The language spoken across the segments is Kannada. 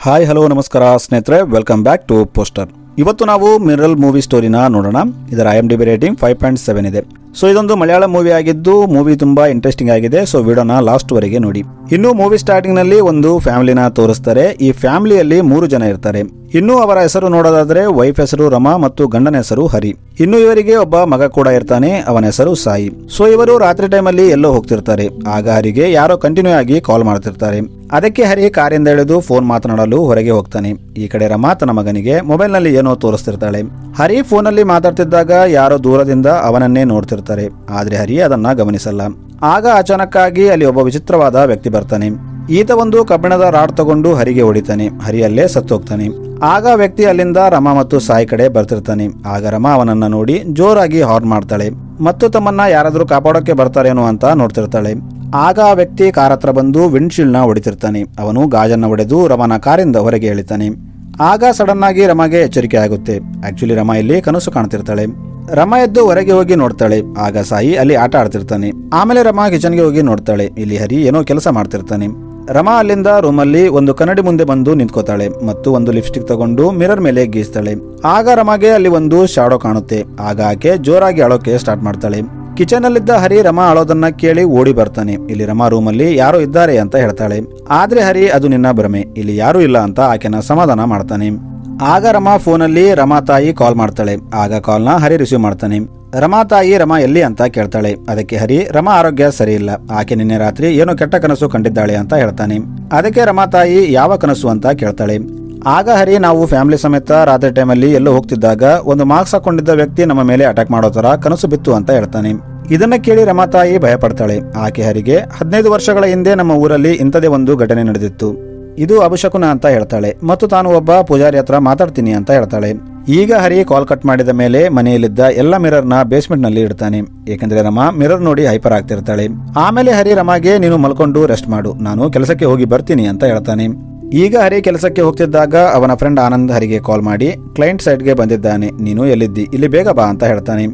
ಹಾಯ್ ಹಲೋ ನಮಸ್ಕಾರ ಸ್ನೇಹಿತರೆ, ವೆಲ್ಕಮ್ ಬ್ಯಾಕ್ ಟು ಪೋಸ್ಟರ್. ಇವತ್ತು ನಾವು ಮಿರಲ್ ಮೂವಿ ಸ್ಟೋರಿನ ನೋಡೋಣ. ಇದರ IMDb ರೇಟಿಂಗ್ 5.7 ಇದೆ. ಸೊ ಇದೊಂದು ಮಲಯಾಳ ಮೂವಿ ಆಗಿದ್ದು ಮೂವಿ ತುಂಬಾ ಇಂಟ್ರೆಸ್ಟಿಂಗ್ ಆಗಿದೆ. ಸೊ ವಿಡಿಯೋನ ಲಾಸ್ಟ್ ವರೆಗೆ ನೋಡಿ. ಇನ್ನು ಮೂವಿ ಸ್ಟಾರ್ಟಿಂಗ್ ನಲ್ಲಿ ಒಂದು ಫ್ಯಾಮಿಲಿನ ತೋರಿಸ್ತಾರೆ. ಈ ಫ್ಯಾಮಿಲಿಯಲ್ಲಿ 3 ಜನ ಇರ್ತಾರೆ. ಇನ್ನು ಅವರ ಹೆಸರು ನೋಡೋದಾದ್ರೆ ವೈಫ್ ಹೆಸರು ರಮಾ ಮತ್ತು ಗಂಡನ ಹೆಸರು ಹರಿ. ಇನ್ನು ಇವರಿಗೆ ಒಬ್ಬ ಮಗ ಕೂಡ ಇರ್ತಾನೆ, ಅವನ ಹೆಸರು ಸಾಯಿ. ಸೊ ಇವರು ರಾತ್ರಿ ಟೈಮಲ್ಲಿ ಎಲ್ಲೋ ಹೋಗ್ತಿರ್ತಾರೆ. ಆಗ ಹರಿಗೆ ಯಾರೋ ಕಂಟಿನ್ಯೂ ಆಗಿ ಕಾಲ್ ಮಾಡ್ತಿರ್ತಾರೆ. ಅದಕ್ಕೆ ಹರಿ ಕಾರಿಂದ ಇಳಿದು ಫೋನ್ ಮಾತನಾಡಲು ಹೊರಗೆ ಹೋಗ್ತಾನೆ. ಈ ಕಡೆ ರಮಾ ತನ್ನ ಮಗನಿಗೆ ಮೊಬೈಲ್ ನಲ್ಲಿ ಏನೋ ತೋರಿಸ್ತಿರ್ತಾಳೆ. ಹರಿ ಫೋನ್ ಅಲ್ಲಿ ಮಾತಾಡ್ತಿದ್ದಾಗ ಯಾರೋ ದೂರದಿಂದ ಅವನನ್ನೇ ನೋಡ್ತಿರ್ತಾರೆ. ಆದ್ರೆ ಹರಿ ಅದನ್ನ ಗಮನಿಸಲ್ಲ. ಆಗ ಅಚಾನಕ್ಕಾಗಿ ಅಲ್ಲಿ ಒಬ್ಬ ವಿಚಿತ್ರವಾದ ವ್ಯಕ್ತಿ ಬರ್ತಾನೆ. ಈತ ಒಂದು ಕಬ್ಬಿಣದ ರಾಡ್ ತಗೊಂಡು ಹರಿಗೆ ಹೊಡಿತಾನೆ. ಹರಿ ಅಲ್ಲೇ ಸತ್ತೋಗ್ತಾನೆ. ಆಗ ವ್ಯಕ್ತಿ ಅಲ್ಲಿಂದ ರಮಾ ಮತ್ತು ಸಾಯಿ ಕಡೆ ಬರ್ತಿರ್ತಾನೆ. ಆಗ ರಮಾ ಅವನನ್ನ ನೋಡಿ ಜೋರಾಗಿ ಹಾರ್ನ್ ಮಾಡ್ತಾಳೆ ಮತ್ತು ತಮ್ಮನ್ನ ಯಾರಾದ್ರೂ ಕಾಪಾಡೋಕೆ ಬರ್ತಾರೇನೋ ಅಂತ ನೋಡ್ತಿರ್ತಾಳೆ. ಆಗ ಆ ವ್ಯಕ್ತಿ ಕಾರ್ ಹತ್ರ ಬಂದು ವಿಂಡ್ಶೀಲ್ಡ್ ನ ಹೊಡಿತಿರ್ತಾನೆ. ಅವನು ಗಾಜನ್ನ ಹೊಡೆದು ರಮಾನ ಕಾರಿಂದ ಹೊರಗೆ ಎಳಿತಾನೆ. ಆಗ ಸಡನ್ ಆಗಿ ರಮಾಗೆ ಎಚ್ಚರಿಕೆ ಆಗುತ್ತೆ. ಆಕ್ಚುಲಿ ರಮಾ ಇಲ್ಲಿ ಕನಸು ಕಾಣ್ತಿರ್ತಾಳೆ. ರಮಾ ಎದ್ದು ಹೊರಗೆ ಹೋಗಿ ನೋಡ್ತಾಳೆ. ಆಗ ಸಾಯಿ ಅಲ್ಲಿ ಆಟ ಆಡ್ತಿರ್ತಾನೆ. ಆಮೇಲೆ ರಮಾ ಕಿಚನ್ಗೆ ಹೋಗಿ ನೋಡ್ತಾಳೆ. ಇಲ್ಲಿ ಹರಿ ಏನೋ ಕೆಲಸ ಮಾಡ್ತಿರ್ತಾನೆ. ರಮಾ ಅಲ್ಲಿಂದ ರೂಮಲ್ಲಿ ಒಂದು ಕನ್ನಡಿ ಮುಂದೆ ಬಂದು ನಿಂತ್ಕೋತಾಳೆ ಮತ್ತು ಒಂದು ಲಿಪ್ಸ್ಟಿಕ್ ತಗೊಂಡು ಮಿರರ್ ಮೇಲೆ ಗೀಸ್ತಾಳೆ. ಆಗ ರಮಾಗೆ ಅಲ್ಲಿ ಒಂದು ಶಾಡೋ ಕಾಣುತ್ತೆ. ಆಗ ಆಕೆ ಜೋರಾಗಿ ಅಳೋಕೆ ಸ್ಟಾರ್ಟ್ ಮಾಡ್ತಾಳೆ. ಕಿಚನ್ ಅಲ್ಲಿದ್ದ ಹರಿ ರಮಾ ಅಳೋದನ್ನ ಕೇಳಿ ಓಡಿ ಬರ್ತಾನೆ. ಇಲ್ಲಿ ರಮಾ ರೂಮಲ್ಲಿ ಯಾರೋ ಇದ್ದಾರೆ ಅಂತ ಹೇಳ್ತಾಳೆ. ಆದ್ರೆ ಹರಿ ಅದು ನಿನ್ನ ಭ್ರಮೆ, ಇಲ್ಲಿ ಯಾರು ಇಲ್ಲ ಅಂತ ಆಕೆನ ಸಮಾಧಾನ ಮಾಡ್ತಾನೆ. ಆಗ ರಮಾ ಫೋನಲ್ಲಿ ರಮಾ ತಾಯಿ ಕಾಲ್ ಮಾಡ್ತಾಳೆ. ಆಗ ಕಾಲ್ನ ಹರಿ ರಿಸೀವ್ ಮಾಡ್ತಾನೆ. ರಮಾ ತಾಯಿ ರಮಾ ಎಲ್ಲಿ ಅಂತ ಕೇಳ್ತಾಳೆ. ಅದಕ್ಕೆ ಹರಿ ರಮಾ ಆರೋಗ್ಯ ಸರಿ ಇಲ್ಲ, ಆಕೆ ನಿನ್ನೆ ರಾತ್ರಿ ಏನೋ ಕೆಟ್ಟ ಕನಸು ಕಂಡಿದ್ದಾಳೆ ಅಂತ ಹೇಳ್ತಾನೆ. ಅದಕ್ಕೆ ರಮಾ ತಾಯಿ ಯಾವ ಕನಸು ಅಂತ ಕೇಳ್ತಾಳೆ. ಆಗ ಹರಿ ನಾವು ಫ್ಯಾಮಿಲಿ ಸಮೇತ ರಾತ್ರಿ ಟೈಮಲ್ಲಿ ಎಲ್ಲೋ ಹೋಗ್ತಿದ್ದಾಗ ಒಂದು ಮಾಸ್ಕ್ ಹಾಕೊಂಡಿದ್ದ ವ್ಯಕ್ತಿ ನಮ್ಮ ಮೇಲೆ ಅಟ್ಯಾಕ್ ಮಾಡೋ ತರ ಕನಸು ಬಿತ್ತು ಅಂತ ಹೇಳ್ತಾನೆ. ಇದನ್ನ ಕೇಳಿ ರಮಾ ತಾಯಿ ಭಯ ಪಡ್ತಾಳೆ. ಆಕೆ ಹರಿಗೆ 15 ವರ್ಷಗಳ ಹಿಂದೆ ನಮ್ಮ ಊರಲ್ಲಿ ಇಂಥದೇ ಒಂದು ಘಟನೆ ನಡೆದಿತ್ತು, ಇದು ಅಭಿಷಕುನ ಅಂತ ಹೇಳ್ತಾಳೆ ಮತ್ತು ತಾನು ಒಬ್ಬ ಪೂಜಾರಿ ಹತ್ರ ಮಾತಾಡ್ತೀನಿ ಅಂತ ಹೇಳ್ತಾಳೆ. ಈಗ ಹರಿ ಕಾಲ್ ಕಟ್ ಮಾಡಿದ ಮೇಲೆ ಮನೆಯಲ್ಲಿದ್ದ ಎಲ್ಲ ಮಿರರ್ ನ ಬೇಸ್ಮೆಂಟ್ ನಲ್ಲಿ ಇಡ್ತಾನೆ. ಏಕೆಂದ್ರೆ ರಮಾ ಮಿರರ್ ನೋಡಿ ಹೈಪರ್ ಆಗ್ತಿರ್ತಾಳೆ. ಆಮೇಲೆ ಹರಿ ರಮಾಗೆ ನೀನು ಮಲ್ಕೊಂಡು ರೆಸ್ಟ್ ಮಾಡು, ನಾನು ಕೆಲಸಕ್ಕೆ ಹೋಗಿ ಬರ್ತೀನಿ ಅಂತ ಹೇಳ್ತಾನೆ. ಈಗ ಹರಿ ಕೆಲಸಕ್ಕೆ ಹೋಗ್ತಿದ್ದಾಗ ಅವನ ಫ್ರೆಂಡ್ ಆನಂದ್ ಹರಿಗೆ ಕಾಲ್ ಮಾಡಿ ಕ್ಲೈಂಟ್ ಸೈಡ್ಗೆ ಬಂದಿದ್ದಾನೆ, ನೀನು ಎಲ್ಲಿದ್ದಿ, ಇಲ್ಲಿ ಬೇಗ ಬಾ ಅಂತ ಹೇಳ್ತಾನೆ.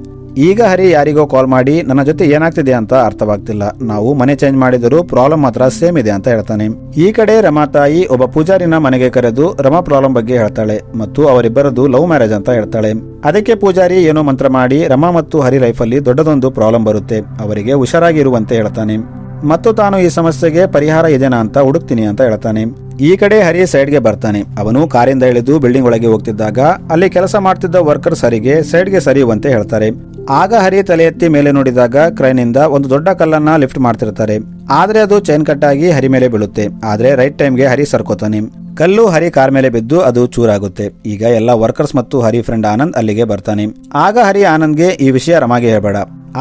ಈಗ ಹರಿ ಯಾರಿಗೋ ಕಾಲ್ ಮಾಡಿ ನನ್ನ ಜೊತೆ ಏನಾಗ್ತಿದೆ ಅಂತ ಅರ್ಥವಾಗ್ತಿಲ್ಲ, ನಾವು ಮನೆ ಚೇಂಜ್ ಮಾಡಿದರೂ ಪ್ರಾಬ್ಲಮ್ ಮಾತ್ರ ಸೇಮ್ ಇದೆ ಅಂತ ಹೇಳ್ತಾನೆ. ಈ ಕಡೆ ರಮಾ ತಾಯಿ ಒಬ್ಬ ಪೂಜಾರಿನ ಮನೆಗೆ ಕರೆದು ರಮಾ ಪ್ರಾಬ್ಲಮ್ ಬಗ್ಗೆ ಹೇಳ್ತಾಳೆ ಮತ್ತು ಅವರಿಬ್ಬರದು ಲವ್ ಮ್ಯಾರೇಜ್ ಅಂತ ಹೇಳ್ತಾಳೆ. ಅದಕ್ಕೆ ಪೂಜಾರಿ ಏನೋ ಮಂತ್ರ ಮಾಡಿ ರಮಾ ಮತ್ತು ಹರಿ ಲೈಫಲ್ಲಿ ದೊಡ್ಡದೊಂದು ಪ್ರಾಬ್ಲಮ್ ಬರುತ್ತೆ, ಅವರಿಗೆ ಹುಷಾರಾಗಿರುವಂತೆ ಹೇಳ್ತಾನೆ ಮತ್ತು ತಾನು ಈ ಸಮಸ್ಯೆಗೆ ಪರಿಹಾರ ಇದೆನಾ ಅಂತ ಹುಡುಕ್ತೀನಿ ಅಂತ ಹೇಳ್ತಾನೆ. ಈ ಕಡೆ ಹರಿ ಸೈಡ್ಗೆ ಬರ್ತಾನೆ. ಅವನು ಕಾರಿಂದ ಇಳಿದು ಬಿಲ್ಡಿಂಗ್ ಒಳಗೆ ಹೋಗ್ತಿದ್ದಾಗ ಅಲ್ಲಿ ಕೆಲಸ ಮಾಡ್ತಿದ್ದ ವರ್ಕರ್ಸ್ ಹರಿಗೆ ಸೈಡ್ಗೆ ಸರಿಯುವಂತೆ ಹೇಳ್ತಾರೆ. ಆಗ ಹರಿ ತಲೆ ಎತ್ತಿ ಮೇಲೆ ನೋಡಿದಾಗ ಕ್ರೈನ್ ಇಂದ ಒಂದು ದೊಡ್ಡ ಕಲ್ಲನ್ನ ಲಿಫ್ಟ್ ಮಾಡ್ತಿರ್ತಾರೆ. ಆದ್ರೆ ಅದು ಚೈನ್ ಕಟ್ ಆಗಿ ಹರಿ ಮೇಲೆ ಬೀಳುತ್ತೆ. ಆದ್ರೆ ರೈಟ್ ಟೈಮ್ಗೆ ಹರಿ ಸರ್ಕೋತಾನೆ. ಕಲ್ಲು ಹರಿ ಕಾರ್ ಮೇಲೆ ಬಿದ್ದು ಅದು ಚೂರಾಗುತ್ತೆ. ಈಗ ಎಲ್ಲ ವರ್ಕರ್ಸ್ ಮತ್ತು ಹರಿ ಫ್ರೆಂಡ್ ಆನಂದ್ ಅಲ್ಲಿಗೆ ಬರ್ತಾನೆ. ಆಗ ಹರಿ ಆನಂದ್ಗೆ ಈ ವಿಷಯ ರಮಾಗೆ ಹೇಳ್ಬೇಡ,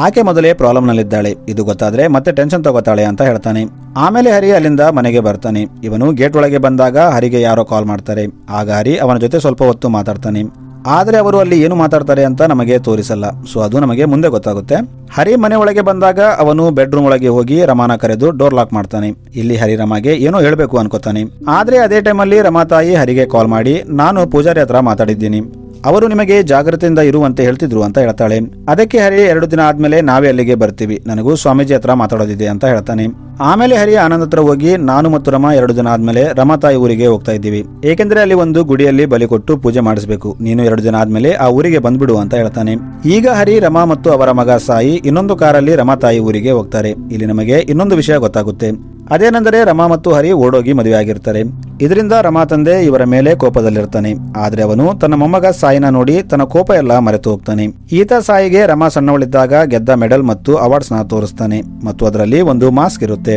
ಆಕೆ ಮೊದಲೇ ಪ್ರಾಬ್ಲಮ್ ನಲ್ಲಿದ್ದಾಳೆ, ಇದು ಗೊತ್ತಾದ್ರೆ ಮತ್ತೆ ಟೆನ್ಷನ್ ತಗೋತಾಳೆ ಅಂತ ಹೇಳ್ತಾನೆ. ಆಮೇಲೆ ಹರಿ ಅಲ್ಲಿಂದ ಮನೆಗೆ ಬರ್ತಾನೆ. ಇವನು ಗೇಟ್ ಒಳಗೆ ಬಂದಾಗ ಹರಿಗೆ ಯಾರೋ ಕಾಲ್ ಮಾಡ್ತಾರೆ. ಆಗ ಹರಿ ಅವನ ಜೊತೆ ಸ್ವಲ್ಪ ಹೊತ್ತು ಮಾತಾಡ್ತಾನೆ. ಆದ್ರೆ ಅವರು ಅಲ್ಲಿ ಏನು ಮಾತಾಡ್ತಾರೆ ಅಂತ ನಮಗೆ ತೋರಿಸಲ್ಲ, ಸೊ ಅದು ನಮಗೆ ಮುಂದೆ ಗೊತ್ತಾಗುತ್ತೆ. ಹರಿ ಮನೆ ಒಳಗೆ ಬಂದಾಗ ಅವನು ಬೆಡ್ರೂಮ್ ಒಳಗೆ ಹೋಗಿ ರಮಾನ ಕರೆದು ಡೋರ್ ಲಾಕ್ ಮಾಡ್ತಾನೆ. ಇಲ್ಲಿ ಹರಿ ರಮಾಗೆ ಏನೋ ಹೇಳ್ಬೇಕು ಅನ್ಕೋತಾನೆ. ಆದ್ರೆ ಅದೇ ಟೈಮಲ್ಲಿ ರಮಾ ತಾಯಿ ಹರಿಗೆ ಕಾಲ್ ಮಾಡಿ ನಾನು ಪೂಜಾರಿ ಹತ್ರ ಮಾತಾಡಿದ್ದೀನಿ, ಅವರು ನಿಮಗೆ ಜಾಗೃತಿಯಿಂದ ಇರುವಂತೆ ಹೇಳ್ತಿದ್ರು ಅಂತ ಹೇಳ್ತಾಳೆ. ಅದಕ್ಕೆ ಹರಿ 2 ದಿನ ಆದ್ಮೇಲೆ ನಾವೇ ಅಲ್ಲಿಗೆ ಬರ್ತೀವಿ, ನನಗೂ ಸ್ವಾಮೀಜಿ ಹತ್ರ ಮಾತಾಡೋದಿದೆ ಅಂತ ಹೇಳ್ತಾನೆ. ಆಮೇಲೆ ಹರಿ ಆನಂದ್ ಹತ್ರ ಹೋಗಿ ನಾನು ಮತ್ತು ರಮಾ 2 ದಿನ ಆದ್ಮೇಲೆ ರಮಾ ತಾಯಿ ಊರಿಗೆ ಹೋಗ್ತಾ ಇದ್ದೀವಿ, ಏಕೆಂದ್ರೆ ಅಲ್ಲಿ ಒಂದು ಗುಡಿಯಲ್ಲಿ ಬಲಿ ಕೊಟ್ಟು ಪೂಜೆ ಮಾಡಿಸ್ಬೇಕು, ನೀನು 2 ದಿನ ಆದ್ಮೇಲೆ ಆ ಊರಿಗೆ ಬಂದ್ಬಿಡು ಅಂತ ಹೇಳ್ತಾನೆ. ಈಗ ಹರಿ ರಮಾ ಮತ್ತು ಅವರ ಮಗ ಸಾಯಿ ಇನ್ನೊಂದು ಕಾರಲ್ಲಿ ರಮಾ ತಾಯಿ ಊರಿಗೆ ಹೋಗ್ತಾರೆ. ಇಲ್ಲಿ ನಮಗೆ ಇನ್ನೊಂದು ವಿಷಯ ಗೊತ್ತಾಗುತ್ತೆ, ಅದೇನೆಂದರೆ ರಮಾ ಮತ್ತು ಹರಿ ಓಡೋಗಿ ಮದುವೆ ಆಗಿರ್ತಾರೆ. ಇದರಿಂದ ರಮಾ ತಂದೆ ಇವರ ಮೇಲೆ ಕೋಪದಲ್ಲಿರ್ತಾನೆ. ಆದ್ರೆ ಅವನು ತನ್ನ ಮೊಮ್ಮಗ ಸಾಯಿನ ನೋಡಿ ತನ್ನ ಕೋಪ ಎಲ್ಲ ಮರೆತು ಹೋಗ್ತಾನೆ. ಈತ ಸಾಯಿಗೆ ರಮಾ ಸಣ್ಣವಳಿದ್ದಾಗ ಗೆದ್ದ ಮೆಡಲ್ ಮತ್ತು ಅವಾರ್ಡ್ಸ್ ನ ತೋರಿಸ್ತಾನೆ ಮತ್ತು ಅದರಲ್ಲಿ ಒಂದು ಮಾಸ್ಕ್ ಇರುತ್ತೆ.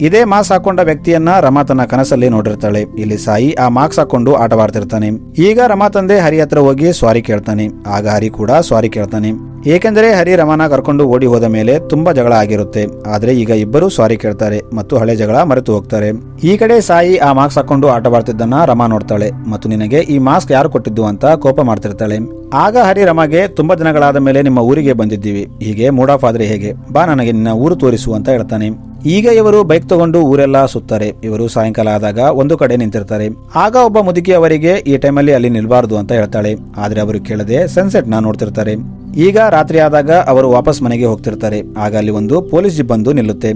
ಇದೇ ಮಾಸ್ಕ್ ಹಾಕೊಂಡ ವ್ಯಕ್ತಿಯನ್ನ ರಮಾ ತನ್ನ ಕನಸಲ್ಲಿ ನೋಡಿರ್ತಾಳೆ. ಇಲ್ಲಿ ಸಾಯಿ ಆ ಮಾಸ್ಕ್ ಹಾಕೊಂಡು ಆಟವಾಡ್ತಿರ್ತಾನೆ. ಈಗ ರಮಾ ತಂದೆ ಹರಿ ಹತ್ರ ಹೋಗಿ ಸಾರಿ ಕೇಳ್ತಾನೆ. ಆಗ ಹರಿ ಕೂಡ ಸಾರಿ ಕೇಳ್ತಾನೆ, ಏಕೆಂದರೆ ಹರಿ ರಮಾನ ಕರ್ಕೊಂಡು ಓಡಿ ಹೋದ ಮೇಲೆ ತುಂಬಾ ಜಗಳ ಆಗಿರುತ್ತೆ. ಆದ್ರೆ ಈಗ ಇಬ್ಬರು ಸಾರಿ ಕೇಳ್ತಾರೆ ಮತ್ತು ಹಳೆ ಜಗಳ ಮರೆತು ಹೋಗ್ತಾರೆ. ಈ ಕಡೆ ಸಾಯಿ ಆ ಮಾಸ್ಕ್ ಹಾಕೊಂಡು ಆಟವಾಡ್ತಿದ್ದನ್ನ ರಮಾ ನೋಡ್ತಾಳೆ ಮತ್ತು ನಿನಗೆ ಈ ಮಾಸ್ಕ್ ಯಾರು ಕೊಟ್ಟಿದ್ದು ಅಂತ ಕೋಪ ಮಾಡ್ತಿರ್ತಾಳೆ. ಆಗ ಹರಿ ರಮಾಗೆ ತುಂಬಾ ದಿನಗಳಾದ ಮೇಲೆ ನಿಮ್ಮ ಊರಿಗೆ ಬಂದಿದ್ದೀವಿ, ಹೀಗೆ ಮೂಡ್ ಆಫ್ ಆದ್ರೆ ಹೇಗೆ, ಬಾ ನನಗೆ ನಿನ್ನ ಊರು ತೋರಿಸು ಅಂತ ಹೇಳ್ತಾನೆ. ಈಗ ಇವರು ಬೈಕ್ ತಗೊಂಡು ಊರೆಲ್ಲ ಸುತ್ತಾರೆ. ಇವರು ಸಾಯಂಕಾಲ ಆದಾಗ ಒಂದು ಕಡೆ ನಿಂತಿರ್ತಾರೆ. ಆಗ ಒಬ್ಬ ಮುದುಕಿ ಅವರಿಗೆ ಈ ಟೈಮಲ್ಲಿ ಅಲ್ಲಿ ನಿಲ್ಬಾರ್ದು ಅಂತ ಹೇಳ್ತಾಳೆ. ಆದ್ರೆ ಅವರು ಕೇಳದೆ ಸನ್ಸೆಟ್ ನ ನೋಡ್ತಿರ್ತಾರೆ. ಈಗ ರಾತ್ರಿ ಆದಾಗ ಅವರು ವಾಪಸ್ ಮನೆಗೆ ಹೋಗ್ತಿರ್ತಾರೆ. ಆಗ ಅಲ್ಲಿ ಒಂದು ಪೊಲೀಸ್ ಜೀಪ್ ಬಂದು ನಿಲ್ಲುತ್ತೆ.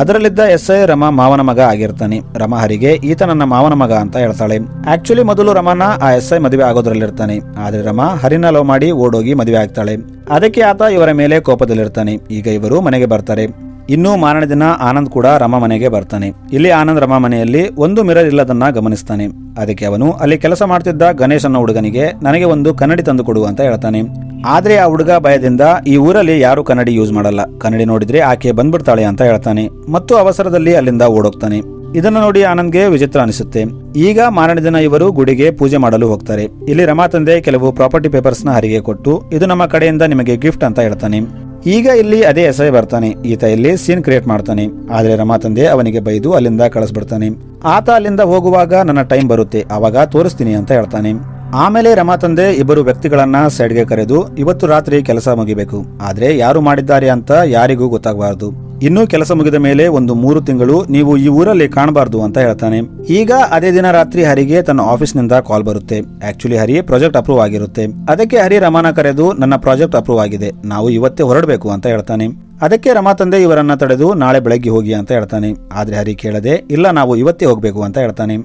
ಅದರಲ್ಲಿದ್ದ ಎಸ್ಐ ರಮಾ ಮಾವನ ಮಗ ಆಗಿರ್ತಾನೆ. ರಮಾ ಹರಿಗೆ ಈತ ನನ್ನ ಮಾವನ ಮಗ ಅಂತ ಹೇಳ್ತಾಳೆ. ಆಕ್ಚುಲಿ ಮೊದಲು ರಮಾನ ಆ ಎಸ್ಐ ಮದುವೆ ಆಗೋದ್ರಲ್ಲಿರ್ತಾನೆ. ಆದ್ರೆ ರಮಾ ಹರಿನ ಲವ್ ಮಾಡಿ ಓಡೋಗಿ ಮದುವೆ ಆಗ್ತಾಳೆ. ಅದಕ್ಕೆ ಆತ ಇವರ ಮೇಲೆ ಕೋಪದಲ್ಲಿರ್ತಾನೆ. ಈಗ ಇವರು ಮನೆಗೆ ಬರ್ತಾರೆ. ಇನ್ನು ಮಾರನೇ ದಿನ ಆನಂದ್ ಕೂಡ ರಮಾ ಮನೆಗೆ ಬರ್ತಾನೆ. ಇಲ್ಲಿ ಆನಂದ್ ರಮಾ ಮನೆಯಲ್ಲಿ ಒಂದು ಮಿರರ್ ಇಲ್ಲದನ್ನ ಗಮನಿಸ್ತಾನೆ. ಅದಕ್ಕೆ ಅವನು ಅಲ್ಲಿ ಕೆಲಸ ಮಾಡ್ತಿದ್ದ ಗಣೇಶ್ ಅನ್ನೋ ಹುಡುಗನಿಗೆ ನನಗೆ ಒಂದು ಕನ್ನಡಿ ತಂದು ಕೊಡು ಅಂತ ಹೇಳ್ತಾನೆ. ಆದ್ರೆ ಆ ಹುಡುಗ ಭಯದಿಂದ ಈ ಊರಲ್ಲಿ ಯಾರು ಕನ್ನಡಿ ಯೂಸ್ ಮಾಡಲ್ಲ, ಕನ್ನಡಿ ನೋಡಿದ್ರೆ ಆಕೆ ಬಂದ್ಬಿಡ್ತಾಳೆ ಅಂತ ಹೇಳ್ತಾನೆ ಮತ್ತು ಅವಸರದಲ್ಲಿ ಅಲ್ಲಿಂದ ಓಡೋಗ್ತಾನೆ. ಇದನ್ನ ನೋಡಿ ಆನಂದ್ಗೆ ವಿಚಿತ್ರ ಅನಿಸುತ್ತೆ. ಈಗ ಮಾರನೇ ದಿನ ಇವರು ಗುಡಿಗೆ ಪೂಜೆ ಮಾಡಲು ಹೋಗ್ತಾರೆ. ಇಲ್ಲಿ ರಮಾ ತಂದೆ ಕೆಲವು ಪ್ರಾಪರ್ಟಿ ಪೇಪರ್ಸ್ ನ ಹರಿಗೆ ಕೊಟ್ಟು ಇದು ನಮ್ಮ ಕಡೆಯಿಂದ ನಿಮಗೆ ಗಿಫ್ಟ್ ಅಂತ ಹೇಳ್ತಾನೆ. ಈಗ ಇಲ್ಲಿ ಅದೇ ಎಸ್ಐ ಬರ್ತಾನೆ. ಈತ ಇಲ್ಲಿ ಸೀನ್ ಕ್ರಿಯೇಟ್ ಮಾಡ್ತಾನೆ. ಆದ್ರೆ ರಮಾ ತಂದೆ ಅವನಿಗೆ ಬೈದು ಅಲ್ಲಿಂದ ಕಳಿಸ್ಬಿಡ್ತಾನೆ. ಆತ ಅಲ್ಲಿಂದ ಹೋಗುವಾಗ ನನ್ನ ಟೈಮ್ ಬರುತ್ತೆ, ಆವಾಗ ತೋರಿಸ್ತೀನಿ ಅಂತ ಹೇಳ್ತಾನೆ. ಆಮೇಲೆ ರಮಾ ತಂದೆ ಇಬ್ಬರು ವ್ಯಕ್ತಿಗಳನ್ನ ಸೈಡ್ಗೆ ಕರೆದು ಇವತ್ತು ರಾತ್ರಿ ಕೆಲಸ ಮುಗಿಬೇಕು, ಆದ್ರೆ ಯಾರು ಮಾಡಿದ್ದಾರೆ ಅಂತ ಯಾರಿಗೂ ಗೊತ್ತಾಗಬಾರದು. ಇನ್ನು ಕೆಲಸ ಮುಗಿದ ಮೇಲೆ ಒಂದು 3 ತಿಂಗಳು ನೀವು ಈ ಊರಲ್ಲಿ ಕಾಣಬಾರ್ದು ಅಂತ ಹೇಳ್ತಾನೆ. ಈಗ ಅದೇ ದಿನ ರಾತ್ರಿ ಹರಿಗೆ ತನ್ನ ಆಫೀಸ್ ನಿಂದ ಕಾಲ್ ಬರುತ್ತೆ. ಆಕ್ಚುಲಿ ಹರಿ ಪ್ರಾಜೆಕ್ಟ್ ಅಪ್ರೂವ್ ಆಗಿರುತ್ತೆ. ಅದಕ್ಕೆ ಹರಿ ರಮಾನ ಕರೆದು ನನ್ನ ಪ್ರಾಜೆಕ್ಟ್ ಅಪ್ರೂವ್ ಆಗಿದೆ, ನಾವು ಇವತ್ತೇ ಹೊರಡಬೇಕು ಅಂತ ಹೇಳ್ತಾನೆ. ಅದಕ್ಕೆ ರಮಾ ತಂದೆ ಇವರನ್ನ ತಡೆದು ನಾಳೆ ಬೆಳಗ್ಗೆ ಹೋಗಿ ಅಂತ ಹೇಳ್ತಾನೆ. ಆದ್ರೆ ಹರಿ ಕೇಳದೆ ಇಲ್ಲ ನಾವು ಇವತ್ತೇ ಹೋಗ್ಬೇಕು ಅಂತ ಹೇಳ್ತಾನೆ.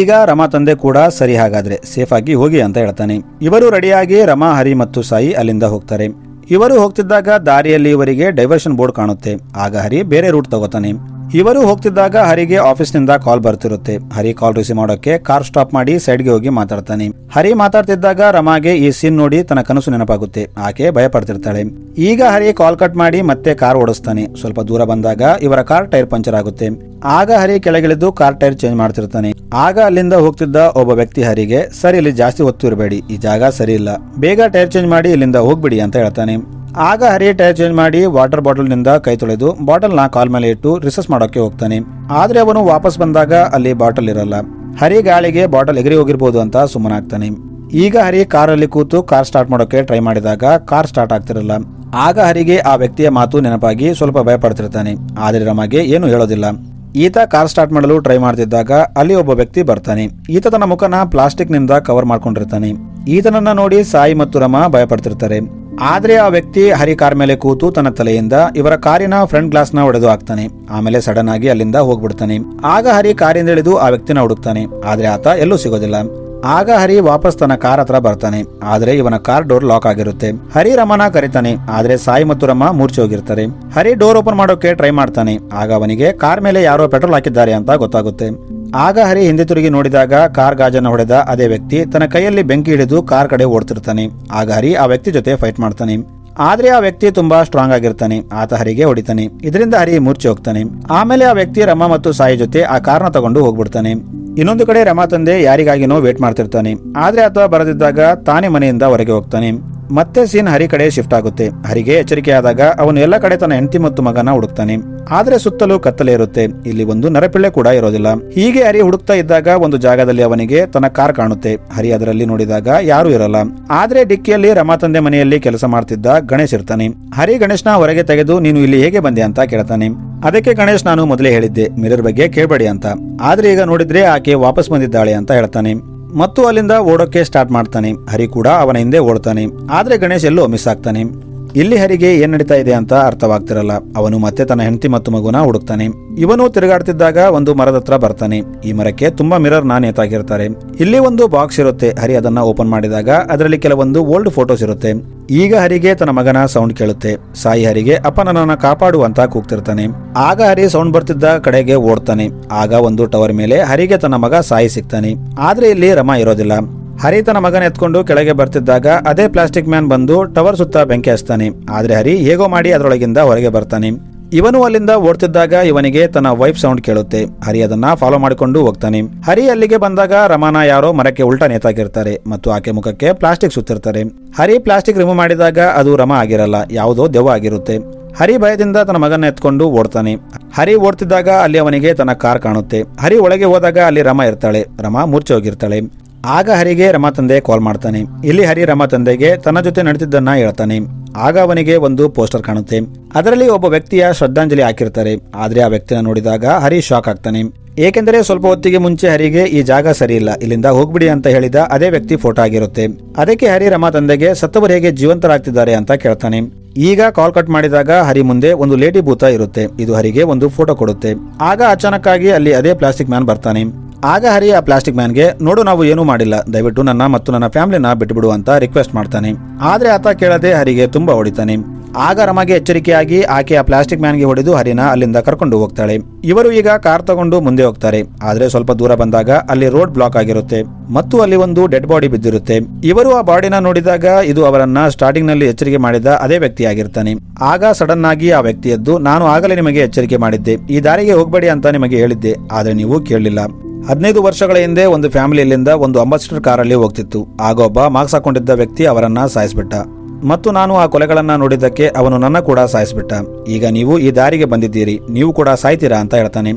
ಈಗ ರಮಾ ತಂದೆ ಕೂಡ ಸರಿ ಹಾಗಾದ್ರೆ ಸೇಫ್ ಆಗಿ ಹೋಗಿ ಅಂತ ಹೇಳ್ತಾನೆ. ಇವರು ರೆಡಿಯಾಗಿ ರಮಾ, ಹರಿ ಮತ್ತು ಸಾಯಿ ಅಲ್ಲಿಂದ ಹೋಗ್ತಾರೆ. ಇವರು ಹೋಗ್ತಿದ್ದಾಗ ದಾರಿಯಲ್ಲಿ ಇವರಿಗೆ ಡೈವರ್ಷನ್ ಬೋರ್ಡ್ ಕಾಣುತ್ತೆ. ಆಗ ಹರಿ ಬೇರೆ ರೂಟ್ ತಗೋತಾನೆ. ಇವರು ಹೋಗ್ತಿದ್ದಾಗ ಹರಿಗೆ ಆಫೀಸ್ ನಿಂದ ಕಾಲ್ ಬರ್ತಿರುತ್ತೆ. ಹರಿ ಕಾಲ್ ರಿಸೀವ್ ಮಾಡೋಕೆ ಕಾರ್ ಸ್ಟಾಪ್ ಮಾಡಿ ಸೈಡ್ಗೆ ಹೋಗಿ ಮಾತಾಡ್ತಾನೆ. ಹರಿ ಮಾತಾಡ್ತಿದ್ದಾಗ ರಮಾಗೆ ಈ ಸೀನ್ ನೋಡಿ ತನ್ನ ಕನಸು ನೆನಪಾಗುತ್ತೆ. ಆಕೆ ಭಯ ಪಡ್ತಿರ್ತಾಳೆ. ಈಗ ಹರಿ ಕಾಲ್ ಕಟ್ ಮಾಡಿ ಮತ್ತೆ ಕಾರ್ ಓಡಿಸ್ತಾನೆ. ಸ್ವಲ್ಪ ದೂರ ಬಂದಾಗ ಇವರ ಕಾರ್ ಟೈರ್ ಪಂಚರ್ ಆಗುತ್ತೆ. ಆಗ ಹರಿ ಕೆಳಗಿಳಿದು ಕಾರ್ ಟೈರ್ ಚೇಂಜ್ ಮಾಡ್ತಿರ್ತಾನೆ. ಆಗ ಅಲ್ಲಿಂದ ಹೋಗ್ತಿದ್ದ ಒಬ್ಬ ವ್ಯಕ್ತಿ ಹರಿಗೆ ಸರ್ ಇಲ್ಲಿ ಜಾಸ್ತಿ ಹೊತ್ತು ಇರಬೇಡಿ, ಈ ಜಾಗ ಸರಿ ಇಲ್ಲ, ಬೇಗ ಟೈರ್ ಚೇಂಜ್ ಮಾಡಿ ಇಲ್ಲಿಂದ ಹೋಗ್ಬಿಡಿ ಅಂತ ಹೇಳ್ತಾನೆ. ಆಗ ಹರಿ ಟೈರ್ ಚೇಂಜ್ ಮಾಡಿ ವಾಟರ್ ಬಾಟಲ್ ನಿಂದ ಕೈ ತೊಳೆದು ಬಾಟಲ್ ನ ಕಾಲ್ ಮೇಲೆ ಇಟ್ಟು ರಿಸರ್ಚ್ ಮಾಡೋಕೆ ಹೋಗ್ತಾನೆ. ಆದ್ರೆ ಅವನು ವಾಪಸ್ ಬಂದಾಗ ಅಲ್ಲಿ ಬಾಟಲ್ ಇರಲ್ಲ. ಹರಿ ಗಾಳಿಗೆ ಬಾಟಲ್ ಎಗರಿ ಹೋಗಿರ್ಬೋದು ಅಂತ ಸುಮ್ಮನಾಗ್ತಾನೆ. ಈಗ ಹರಿ ಕಾರಲ್ಲಿ ಕೂತು ಕಾರ್ ಸ್ಟಾರ್ಟ್ ಮಾಡೋಕೆ ಟ್ರೈ ಮಾಡಿದಾಗ ಕಾರ್ ಸ್ಟಾರ್ಟ್ ಆಗ್ತಿರಲ್ಲ. ಆಗ ಹರಿಗೆ ಆ ವ್ಯಕ್ತಿಯ ಮಾತು ನೆನಪಾಗಿ ಸ್ವಲ್ಪ ಭಯ ಪಡ್ತಿರ್ತಾನೆ. ಆದ್ರೆ ರಮಗೆ ಏನು ಹೇಳೋದಿಲ್ಲ. ಈತ ಕಾರ್ ಸ್ಟಾರ್ಟ್ ಮಾಡಲು ಟ್ರೈ ಮಾಡ್ತಿದ್ದಾಗ ಅಲ್ಲಿ ಒಬ್ಬ ವ್ಯಕ್ತಿ ಬರ್ತಾನೆ. ಈತ ತನ್ನ ಮುಖನ ಪ್ಲಾಸ್ಟಿಕ್ ನಿಂದ ಕವರ್ ಮಾಡ್ಕೊಂಡಿರ್ತಾನೆ. ಈತನನ್ನ ನೋಡಿ ಸಾಯಿ ಮತ್ತು ರಮಾ ಭಯ ಪಡ್ತಿರ್ತಾರೆ. ಆದ್ರೆ ಆ ವ್ಯಕ್ತಿ ಹರಿ ಕಾರ್ ಮೇಲೆ ಕೂತು ತನ್ನ ತಲೆಯಿಂದ ಇವರ ಕಾರಿನ ಫ್ರಂಟ್ ಗ್ಲಾಸ್ ನ ಹೊಡೆದು ಹಾಕ್ತಾನೆ. ಆಮೇಲೆ ಸಡನ್ ಆಗಿ ಅಲ್ಲಿಂದ ಹೋಗ್ಬಿಡ್ತಾನೆ. ಆಗ ಹರಿ ಕಾರಿಂದ ಇಳಿದು ಆ ವ್ಯಕ್ತಿನ ಹುಡುಕ್ತಾನೆ. ಆದ್ರೆ ಆತ ಎಲ್ಲೂ ಸಿಗೋದಿಲ್ಲ. ಆಗ ಹರಿ ವಾಪಸ್ ತನ್ನ ಕಾರ್ ಹತ್ರ ಬರ್ತಾನೆ. ಆದ್ರೆ ಇವನ ಕಾರ್ ಡೋರ್ ಲಾಕ್ ಆಗಿರುತ್ತೆ. ಹರಿ ರಮನ ಕರೀತಾನೆ. ಆದ್ರೆ ಸಾಯಿ ಮತ್ತು ರಮ ಮೂರ್ಛೆ ಹೋಗಿರ್ತಾರೆ. ಹರಿ ಡೋರ್ ಓಪನ್ ಮಾಡೋಕೆ ಟ್ರೈ ಮಾಡ್ತಾನೆ. ಆಗ ಅವನಿಗೆ ಕಾರ್ ಮೇಲೆ ಯಾರೋ ಪೆಟ್ರೋಲ್ ಹಾಕಿದ್ದಾರೆ ಅಂತ ಗೊತ್ತಾಗುತ್ತೆ. ಆಗ ಹರಿ ಹಿಂದೆ ತಿರುಗಿ ನೋಡಿದಾಗ ಕಾರ್ ಗಾಜನ್ನು ಹೊಡೆದ ಅದೇ ವ್ಯಕ್ತಿ ತನ್ನ ಕೈಯಲ್ಲಿ ಬೆಂಕಿ ಹಿಡಿದು ಕಾರ್ ಕಡೆ ಓಡ್ತಿರ್ತಾನೆ. ಆಗ ಹರಿ ಆ ವ್ಯಕ್ತಿ ಜೊತೆ ಫೈಟ್ ಮಾಡ್ತಾನೆ. ಆದ್ರೆ ಆ ವ್ಯಕ್ತಿ ತುಂಬಾ ಸ್ಟ್ರಾಂಗ್ ಆಗಿರ್ತಾನೆ. ಆತ ಹರಿಗೆ ಹೊಡಿತಾನೆ. ಇದರಿಂದ ಹರಿ ಮೂರ್ಛೆ ಹೋಗ್ತಾನೆ. ಆಮೇಲೆ ಆ ವ್ಯಕ್ತಿ ರಮ ಮತ್ತು ಸಾಯಿ ಜೊತೆ ಆ ಕಾರ್ನ ತಗೊಂಡು ಹೋಗ್ಬಿಡ್ತಾನೆ. ಇನ್ನೊಂದು ಕಡೆ ರಮಾ ತಂದೆ ಯಾರಿಗಾಗಿನೋ ವೇಟ್ ಮಾಡ್ತಿರ್ತಾನೆ. ಆದ್ರೆ ಆತ ಬರದಿದ್ದಾಗ ತಾನೇ ಮನೆಯಿಂದ ಹೊರಗೆ ಹೋಗ್ತಾನೆ. ಮತ್ತೆ ಸೀನ್ ಹರಿ ಕಡೆ ಶಿಫ್ಟ್ ಆಗುತ್ತೆ. ಹರಿಗೆ ಎಚ್ಚರಿಕೆ ಆದಾಗ ಅವನು ಎಲ್ಲ ಕಡೆ ತನ್ನ ಹೆಂಡತಿ ಮತ್ತು ಮಗನ ಹುಡುಕ್ತಾನೆ. ಆದ್ರೆ ಸುತ್ತಲೂ ಕತ್ತಲೆ ಇರುತ್ತೆ. ಇಲ್ಲಿ ಒಂದು ನರಪಿಳ್ಳೆ ಕೂಡ ಇರೋದಿಲ್ಲ. ಹೀಗೆ ಹರಿ ಹುಡುಕ್ತಾ ಇದ್ದಾಗ ಒಂದು ಜಾಗದಲ್ಲಿ ಅವನಿಗೆ ತನ್ನ ಕಾರ್ ಕಾಣುತ್ತೆ. ಹರಿ ಅದರಲ್ಲಿ ನೋಡಿದಾಗ ಯಾರು ಇರಲ್ಲ. ಆದ್ರೆ ಡಿಕ್ಕಿಯಲ್ಲಿ ರಮಾ ತಂದೆ ಮನೆಯಲ್ಲಿ ಕೆಲಸ ಮಾಡ್ತಿದ್ದ ಗಣೇಶ್ ಇರ್ತಾನೆ. ಹರಿ ಗಣೇಶ್ನ ಹೊರಗೆ ತೆಗೆದು ನೀನು ಇಲ್ಲಿ ಹೇಗೆ ಬಂದೆ ಅಂತ ಕೇಳ್ತಾನೆ. ಅದಕ್ಕೆ ಗಣೇಶ್ ನಾನು ಮೊದಲೇ ಹೇಳಿದ್ದೆ ಮಿರರ್ ಬಗ್ಗೆ ಕೇಳಬೇಡಿ ಅಂತ, ಆದ್ರೆ ಈಗ ನೋಡಿದ್ರೆ ಆಕೆ ವಾಪಸ್ ಬಂದಿದ್ದಾಳೆ ಅಂತ ಹೇಳ್ತಾನೆ. ಮತ್ತು ಅಲ್ಲಿಂದ ಓಡೋಕೆ ಸ್ಟಾರ್ಟ್ ಮಾಡ್ತಾನೆ. ಹರಿ ಕೂಡ ಅವನ ಹಿಂದೆ ಓಡ್ತಾನೆ. ಆದ್ರೆ ಗಣೇಶ್ ಎಲ್ಲೋ ಮಿಸ್ ಆಗ್ತಾನೆ. ಇಲ್ಲಿ ಹರಿಗೆ ಏನ್ ನಡೀತಾ ಇದೆ ಅಂತ ಅರ್ಥವಾಗ್ತಿರಲ್ಲ. ಅವನು ಮತ್ತೆ ತನ್ನ ಹೆಂಡತಿ ಮತ್ತು ಮಗುನ ಹುಡುಕ್ತಾನೆ. ಇವನು ತಿರುಗಾಡ್ತಿದ್ದಾಗ ಒಂದು ಮರದ ಹತ್ರ ಬರ್ತಾನೆ. ಈ ಮರಕ್ಕೆ ತುಂಬಾ ಮಿರರ್ ನೇತಾಗಿರ್ತಾರೆ. ಇಲ್ಲಿ ಒಂದು ಬಾಕ್ಸ್ ಇರುತ್ತೆ. ಹರಿ ಅದನ್ನ ಓಪನ್ ಮಾಡಿದಾಗ ಅದರಲ್ಲಿ ಕೆಲವೊಂದು ಓಲ್ಡ್ ಫೋಟೋಸ್ ಇರುತ್ತೆ. ಈಗ ಹರಿಗೆ ತನ್ನ ಮಗನ ಸೌಂಡ್ ಕೇಳುತ್ತೆ. ಸಾಯಿ ಹರಿಗೆ ಅಪ್ಪ ನನ್ನನ್ನ ಕಾಪಾಡು ಅಂತ ಕೂಗ್ತಿರ್ತಾನೆ. ಆಗ ಹರಿ ಸೌಂಡ್ ಬರ್ತಿದ್ದ ಕಡೆಗೆ ಓಡ್ತಾನೆ. ಆಗ ಒಂದು ಟವರ್ ಮೇಲೆ ಹರಿಗೆ ತನ್ನ ಮಗ ಸಾಯಿ ಸಿಗ್ತಾನೆ. ಆದ್ರೆ ಇಲ್ಲಿ ರಮಾ ಇರೋದಿಲ್ಲ. ಹರಿ ತನ್ನ ಮಗನ ಎತ್ಕೊಂಡು ಕೆಳಗೆ ಬರ್ತಿದ್ದಾಗ ಅದೇ ಪ್ಲಾಸ್ಟಿಕ್ ಮ್ಯಾನ್ ಬಂದು ಟವರ್ ಸುತ್ತ ಬೆಂಕಿ ಹಚ್ತಾನೆ. ಆದ್ರೆ ಹರಿ ಹೇಗೋ ಮಾಡಿ ಅದರೊಳಗಿಂದ ಹೊರಗೆ ಬರ್ತಾನೆ. ಇವನು ಅಲ್ಲಿಂದ ಓಡ್ತಿದ್ದಾಗ ಇವನಿಗೆ ತನ್ನ ವೈಫ್ ಸೌಂಡ್ ಕೇಳುತ್ತೆ. ಹರಿ ಅದನ್ನ ಫಾಲೋ ಮಾಡಿಕೊಂಡು ಹೋಗ್ತಾನೆ. ಹರಿ ಅಲ್ಲಿಗೆ ಬಂದಾಗ ರಮಾನ ಯಾರೋ ಮರಕ್ಕೆ ಉಲ್ಟಾ ನೇತಾಕಿರ್ತಾರೆ ಮತ್ತು ಆಕೆ ಮುಖಕ್ಕೆ ಪ್ಲಾಸ್ಟಿಕ್ ಸುತ್ತಿರ್ತಾರೆ. ಹರಿ ಪ್ಲಾಸ್ಟಿಕ್ ರಿಮೂವ್ ಮಾಡಿದಾಗ ಅದು ರಮಾ ಆಗಿರಲ್ಲ, ಯಾವುದೋ ದೆವ್ವ ಆಗಿರುತ್ತೆ. ಹರಿ ಭಯದಿಂದ ತನ್ನ ಮಗನ ಎತ್ಕೊಂಡು ಓಡ್ತಾನೆ. ಹರಿ ಓಡ್ತಿದ್ದಾಗ ಅಲ್ಲಿ ಅವನಿಗೆ ತನ್ನ ಕಾರ್ ಕಾಣುತ್ತೆ. ಹರಿ ಒಳಗೆ ಹೋದಾಗ ಅಲ್ಲಿ ರಮಾ ಇರ್ತಾಳೆ. ರಮಾ ಮೂರ್ಛೆ ಹೋಗಿರ್ತಾಳೆ. ಆಗ ಹರಿಗೆ ರಮಾ ತಂದೆ ಕಾಲ್ ಮಾಡ್ತಾನೆ. ಇಲ್ಲಿ ಹರಿ ರಮಾ ತಂದೆಗೆ ತನ್ನ ಜೊತೆ ನಡೆದಿದ್ದನ್ನ ಹೇಳ್ತಾನೆ. ಆಗ ಅವನಿಗೆ ಒಂದು ಪೋಸ್ಟರ್ ಕಾಣುತ್ತೆ. ಅದರಲ್ಲಿ ಒಬ್ಬ ವ್ಯಕ್ತಿಯ ಶ್ರದ್ಧಾಂಜಲಿ ಹಾಕಿರ್ತಾರೆ. ಆದ್ರೆ ಆ ವ್ಯಕ್ತಿನ ನೋಡಿದಾಗ ಹರಿ ಶಾಕ್ ಆಗ್ತಾನೆ. ಏಕೆಂದರೆ ಸ್ವಲ್ಪ ಹೊತ್ತಿಗೆ ಮುಂಚೆ ಹರಿಗೆ ಈ ಜಾಗ ಸರಿ ಇಲ್ಲ, ಇಲ್ಲಿಂದ ಹೋಗ್ಬಿಡಿ ಅಂತ ಹೇಳಿದ ಅದೇ ವ್ಯಕ್ತಿ ಫೋಟೋ ಆಗಿರುತ್ತೆ. ಅದಕ್ಕೆ ಹರಿ ರಮಾ ತಂದೆಗೆ ಸತ್ತವರು ಹೇಗೆ ಜೀವಂತರಾಗ್ತಿದ್ದಾರೆ ಅಂತ ಕೇಳ್ತಾನೆ. ಈಗ ಕಾಲ್ ಕಟ್ ಮಾಡಿದಾಗ ಹರಿ ಮುಂದೆ ಒಂದು ಲೇಡಿ ಭೂತ ಇರುತ್ತೆ. ಇದು ಹರಿಗೆ ಒಂದು ಫೋಟೋ ಕೊಡುತ್ತೆ. ಆಗ ಅಚಾನಕ್ ಆಗಿ ಅಲ್ಲಿ ಅದೇ ಪ್ಲಾಸ್ಟಿಕ್ ಮ್ಯಾನ್ ಬರ್ತಾನೆ. ಆಗ ಹರಿ ಆ ಪ್ಲಾಸ್ಟಿಕ್ ಮ್ಯಾನ್ಗೆ, ನೋಡು ನಾವು ಏನೂ ಮಾಡಿಲ್ಲ, ದಯವಿಟ್ಟು ನನ್ನ ಮತ್ತು ನನ್ನ ಫ್ಯಾಮಿಲಿನ ಬಿಟ್ಬಿಡು ಅಂತ ರಿಕ್ವೆಸ್ಟ್ ಮಾಡ್ತಾನೆ. ಆದ್ರೆ ಆತ ಕೇಳದೆ ಹರಿಗೆ ತುಂಬಾ ಹೊಡಿತಾನೆ. ಆಗ ರಮಗೆ ಎಚ್ಚರಿಕೆಯಾಗಿ ಆಕೆ ಆ ಪ್ಲಾಸ್ಟಿಕ್ ಮ್ಯಾನ್ಗೆ ಹೊಡೆದು ಹರಿನ ಅಲ್ಲಿಂದ ಕರ್ಕೊಂಡು ಹೋಗ್ತಾಳೆ. ಇವರು ಈಗ ಕಾರ್ ತಗೊಂಡು ಮುಂದೆ ಹೋಗ್ತಾರೆ. ಆದ್ರೆ ಸ್ವಲ್ಪ ದೂರ ಬಂದಾಗ ಅಲ್ಲಿ ರೋಡ್ ಬ್ಲಾಕ್ ಆಗಿರುತ್ತೆ ಮತ್ತು ಅಲ್ಲಿ ಒಂದು ಡೆಡ್ ಬಾಡಿ ಬಿದ್ದಿರುತ್ತೆ. ಇವರು ಆ ಬಾಡಿನ ನೋಡಿದಾಗ ಇದು ಅವರನ್ನ ಸ್ಟಾರ್ಟಿಂಗ್ ನಲ್ಲಿ ಎಚ್ಚರಿಕೆ ಮಾಡಿದ ಅದೇ ವ್ಯಕ್ತಿ ಆಗಿರ್ತಾನೆ. ಆಗ ಸಡನ್ ಆಗಿ ಆ ವ್ಯಕ್ತಿ ಎದ್ದು, ನಾನು ಆಗಲೇ ನಿಮಗೆ ಎಚ್ಚರಿಕೆ ಮಾಡಿದ್ದೆ, ಈ ದಾರಿಗೆ ಹೋಗಬೇಡಿ ಅಂತ ನಿಮಗೆ ಹೇಳಿದ್ದೆ, ಆದ್ರೆ ನೀವು ಕೇಳಲಿಲ್ಲ. 15 ವರ್ಷಗಳ ಹಿಂದೆ ಒಂದು ಫ್ಯಾಮಿಲಿಯಿಂದ ಒಂದು ಅಂಬಾಸಿಡರ್ ಕಾರಲ್ಲಿ ಹೋಗ್ತಿತ್ತು. ಆಗ ಒಬ್ಬ ಮಾರ್ಕ್ಸ್ ಹಾಕೊಂಡಿದ್ದ ವ್ಯಕ್ತಿ ಅವರನ್ನ ಸಾಯಿಸ್ಬಿಟ್ಟ ಮತ್ತು ನಾನು ಆ ಕೊಲೆಗಳನ್ನ ನೋಡಿದ್ದಕ್ಕೆ ಅವನು ನನ್ನ ಕೂಡ ಸಾಯಿಸ್ಬಿಟ್ಟ. ಈಗ ನೀವು ಈ ದಾರಿಗೆ ಬಂದಿದ್ದೀರಿ, ನೀವು ಕೂಡ ಸಾಯ್ತೀರಾ ಅಂತ ಹೇಳ್ತಾನೆ.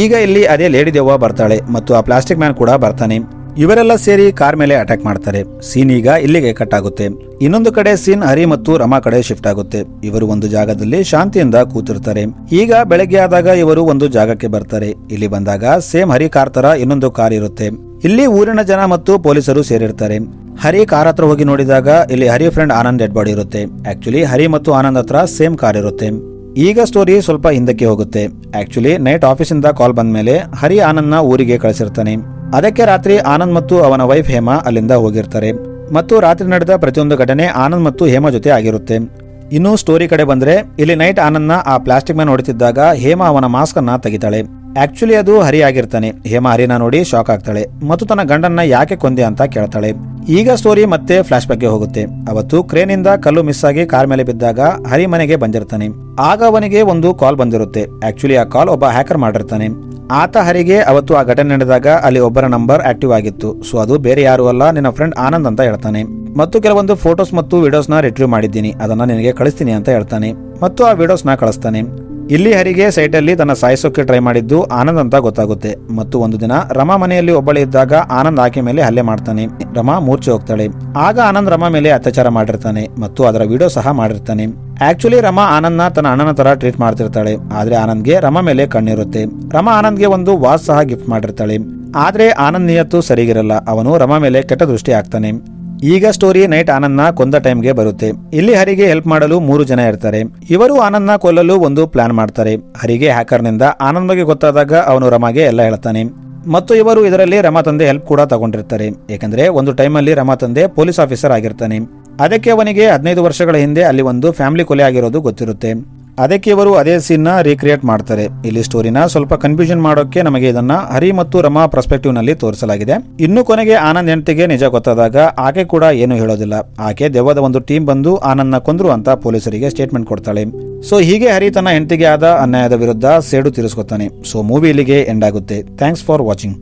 ಈಗ ಇಲ್ಲಿ ಅದೇ ಲೇಡಿ ದೆವ್ವ ಬರ್ತಾಳೆ ಮತ್ತು ಆ ಪ್ಲಾಸ್ಟಿಕ್ ಮ್ಯಾನ್ ಕೂಡ ಬರ್ತಾನೆ. ಇವರೆಲ್ಲ ಸೇರಿ ಕಾರ್ ಮೇಲೆ ಅಟ್ಯಾಕ್ ಮಾಡ್ತಾರೆ. ಸೀನ್ ಈಗ ಇಲ್ಲಿಗೆ ಕಟ್ ಆಗುತ್ತೆ. ಇನ್ನೊಂದು ಕಡೆ ಸೀನ್ ಹರಿ ಮತ್ತು ರಮಾ ಕಡೆ ಶಿಫ್ಟ್ ಆಗುತ್ತೆ. ಇವರು ಒಂದು ಜಾಗದಲ್ಲಿ ಶಾಂತಿಯಿಂದ ಕೂತಿರ್ತಾರೆ. ಈಗ ಬೆಳಗ್ಗೆ ಆದಾಗ ಇವರು ಒಂದು ಜಾಗಕ್ಕೆ ಬರ್ತಾರೆ. ಇಲ್ಲಿ ಬಂದಾಗ ಸೇಮ್ ಹರಿ ಕಾರ್ ತರ ಇನ್ನೊಂದು ಕಾರ್ ಇರುತ್ತೆ. ಇಲ್ಲಿ ಊರಿನ ಜನ ಮತ್ತು ಪೊಲೀಸರು ಸೇರಿರ್ತಾರೆ. ಹರಿ ಕಾರ್ ಹತ್ರ ಹೋಗಿ ನೋಡಿದಾಗ ಇಲ್ಲಿ ಹರಿ ಫ್ರೆಂಡ್ ಆನಂದ್ ಡೆಡ್ ಬಾಡಿ ಇರುತ್ತೆ. ಆಕ್ಚುಲಿ ಹರಿ ಮತ್ತು ಆನಂದ್ ಹತ್ರ ಸೇಮ್ ಕಾರ್ ಇರುತ್ತೆ. ಈಗ ಸ್ಟೋರಿ ಸ್ವಲ್ಪ ಹಿಂದಕ್ಕೆ ಹೋಗುತ್ತೆ. ಆಕ್ಚುಲಿ ನೈಟ್ ಆಫೀಸಿಂದ ಕಾಲ್ ಬಂದ ಮೇಲೆ ಹರಿ ಆನಂದ್ ನ ಊರಿಗೆ ಕಳಿಸಿರ್ತಾನೆ. ಅದಕ್ಕೆ ರಾತ್ರಿ ಆನಂದ್ ಮತ್ತು ಅವನ ವೈಫ್ ಹೇಮಾ ಅಲ್ಲಿಂದ ಹೋಗಿರ್ತಾರೆ ಮತ್ತು ರಾತ್ರಿ ನಡೆದ ಪ್ರತಿಯೊಂದು ಘಟನೆ ಆನಂದ್ ಮತ್ತು ಹೇಮಾ ಜೊತೆ ಆಗಿರುತ್ತೆ. ಇನ್ನು ಸ್ಟೋರಿ ಕಡೆ ಬಂದ್ರೆ ಇಲ್ಲಿ ನೈಟ್ ಆನಂದ್ ನ ಆ ಪ್ಲಾಸ್ಟಿಕ್ ಮ್ಯಾನ್ ಹೊಡಿತಿದ್ದಾಗ ಹೇಮಾ ಅವನ ಮಾಸ್ಕ್ ಅನ್ನ ತೆಗಿತಾಳೆ. ಆಕ್ಚುಲಿ ಅದು ಹರಿ ಆಗಿರ್ತಾನೆ. ಹೇಮಾ ಹರಿನ ನೋಡಿ ಶಾಕ್ ಆಗ್ತಾಳೆ ಮತ್ತು ತನ್ನ ಗಂಡನ್ನ ಯಾಕೆ ಕೊಂದೆ ಅಂತ ಕೇಳ್ತಾಳೆ. ಈಗ ಸ್ಟೋರಿ ಮತ್ತೆ ಫ್ಲಾಶ್ ಬ್ಯಾಕ್ ಗೆ ಹೋಗುತ್ತೆ. ಅವತ್ತು ಕ್ರೇನ್ ಇಂದ ಕಲ್ಲು ಮಿಸ್ ಆಗಿ ಕಾರ್ ಮೇಲೆ ಬಿದ್ದಾಗ ಹರಿ ಮನೆಗೆ ಬಂದಿರ್ತಾನೆ. ಆಗ ಅವನಿಗೆ ಒಂದು ಕಾಲ್ ಬಂದಿರುತ್ತೆ. ಆಕ್ಚುಲಿ ಆ ಕಾಲ್ ಒಬ್ಬ ಹ್ಯಾಕರ್ ಮಾಡಿರ್ತಾನೆ. ಆತ ಹರಿಗೆ ಅವತ್ತು ಆ ಘಟನೆ ನಡೆದಾಗ ಅಲ್ಲಿ ಒಬ್ಬರ ನಂಬರ್ ಆಕ್ಟಿವ್ ಆಗಿತ್ತು. ಸೊ ಅದು ಬೇರೆ ಯಾರು ಅಲ್ಲ, ನಿನ್ನ ಫ್ರೆಂಡ್ ಆನಂದ್ ಅಂತ ಹೇಳ್ತಾನೆ. ಮತ್ತು ಕೆಲವೊಂದು ಫೋಟೋಸ್ ಮತ್ತು ವಿಡಿಯೋಸ್ ನ ರಿಟ್ರೀವ್ ಮಾಡಿದ್ದೀನಿ, ಅದನ್ನ ನಿನಗೆ ಕಳಿಸ್ತೀನಿ ಅಂತ ಹೇಳ್ತಾನೆ ಮತ್ತು ಆ ವಿಡಿಯೋಸ್ ನ ಕಳಿಸ್ತಾನೆ. ಇಲ್ಲಿ ಹರಿಗೆ ಸೈಟ್ ಅಲ್ಲಿ ತನ್ನ ಸಾಯಿಸೋಕೆ ಟ್ರೈ ಮಾಡಿದ್ದು ಆನಂದ್ ಅಂತ ಗೊತ್ತಾಗುತ್ತೆ. ಮತ್ತು ಒಂದು ದಿನ ರಮಾ ಮನೆಯಲ್ಲಿ ಒಬ್ಬಳೆ ಇದ್ದಾಗ ಆನಂದ್ ಆಕೆ ಮೇಲೆ ಹಲ್ಲೆ ಮಾಡ್ತಾನೆ. ರಮಾ ಮೂರ್ಛೆ ಹೋಗ್ತಾಳೆ. ಆಗ ಆನಂದ್ ರಮಾ ಮೇಲೆ ಅತ್ಯಾಚಾರ ಮಾಡಿರ್ತಾನೆ ಮತ್ತು ಅದರ ವಿಡಿಯೋ ಸಹ ಮಾಡಿರ್ತಾನೆ. ಆಕ್ಚುಲಿ ರಮಾ ಆನಂದ್ನ ತನ್ನ ಅಣ್ಣನ ತರ ಟ್ರೀಟ್ ಮಾಡ್ತಿರ್ತಾಳೆ. ಆದ್ರೆ ಆನಂದ್ಗೆ ರಮಾ ಮೇಲೆ ಕಣ್ಣಿರುತ್ತೆ. ರಮಾ ಆನಂದ್ಗೆ ಒಂದು ವಾಚ್ ಸಹ ಗಿಫ್ಟ್ ಮಾಡಿರ್ತಾಳೆ. ಆದ್ರೆ ಆನಂದ್ ನಿಯತ್ತು ಸರಿಗಿರಲ್ಲ. ಅವನು ರಮಾ ಮೇಲೆ ಕೆಟ್ಟ ದೃಷ್ಟಿ ಆಗ್ತಾನೆ. ಈಗ ಸ್ಟೋರಿ ನೈಟ್ ಆನಂದ್ನ ಕೊಂದ ಟೈಮ್ಗೆ ಬರುತ್ತೆ. ಇಲ್ಲಿ ಹರಿಗೆ ಹೆಲ್ಪ್ ಮಾಡಲು 3 ಜನ ಇರ್ತಾರೆ. ಇವರು ಆನಂದ್ನ ಕೊಲ್ಲಲು ಒಂದು ಪ್ಲಾನ್ ಮಾಡ್ತಾರೆ. ಹರಿಗೆ ಹ್ಯಾಕರ್ ನಿಂದ ಆನಂದ್ ಬಗ್ಗೆ ಗೊತ್ತಾದಾಗ ಅವನು ರಮಾಗೆ ಎಲ್ಲ ಹೇಳ್ತಾನೆ ಮತ್ತು ಇವರು ಇದರಲ್ಲಿ ರಮಾ ತಂದೆ ಹೆಲ್ಪ್ ಕೂಡ ತಗೊಂಡಿರ್ತಾರೆ. ಯಾಕಂದ್ರೆ ಒಂದು ಟೈಮಲ್ಲಿ ರಮಾ ತಂದೆ ಪೊಲೀಸ್ ಆಫೀಸರ್ ಆಗಿರ್ತಾನೆ. ಅದಕ್ಕೆ ಅವನಿಗೆ 15 ವರ್ಷಗಳ ಹಿಂದೆ ಅಲ್ಲಿ ಒಂದು ಫ್ಯಾಮಿಲಿ ಕೊಲೆ ಆಗಿರೋದು ಗೊತ್ತಿರುತ್ತೆ. ಅದಕ್ಕೆ ಇವರು ಅದೇ ಸೀನ್ ನ ರೀಕ್ರಿಯೇಟ್ ಮಾಡ್ತಾರೆ. ಇಲ್ಲಿ ಸ್ಟೋರಿನ ಸ್ವಲ್ಪ ಕನ್ಫ್ಯೂಷನ್ ಮಾಡೋಕೆ ನಮಗೆ ಇದನ್ನ ಹರಿ ಮತ್ತು ರಮಾ ಪರ್ಸ್ಪೆಕ್ಟಿವ್ ನಲ್ಲಿ ತೋರಿಸಲಾಗಿದೆ. ಇನ್ನು ಕೊನೆಗೆ ಆನಂದ್ ಹೆಂಡತಿಗೆ ನಿಜ ಗೊತ್ತಾದಾಗ ಆಕೆ ಕೂಡ ಏನು ಹೇಳೋದಿಲ್ಲ. ಆಕೆ ದೆವ್ವದ ಒಂದು ಟೀಮ್ ಬಂದು ಆನಂದ್ ನ ಕೊಂದ್ರು ಅಂತ ಪೊಲೀಸರಿಗೆ ಸ್ಟೇಟ್ಮೆಂಟ್ ಕೊಡ್ತಾಳೆ. ಸೊ ಹೀಗೆ ಹರಿ ತನ್ನ ಹೆಂಡತಿಗೆ ಆದ ಅನ್ಯಾಯದ ವಿರುದ್ಧ ಸೇಡು ತೀರಿಸ್ಕೊತಾನೆ. ಸೊ ಮೂವಿ ಇಲ್ಲಿಗೆ ಎಂಡ್ ಆಗುತ್ತೆ. Thanks for watching.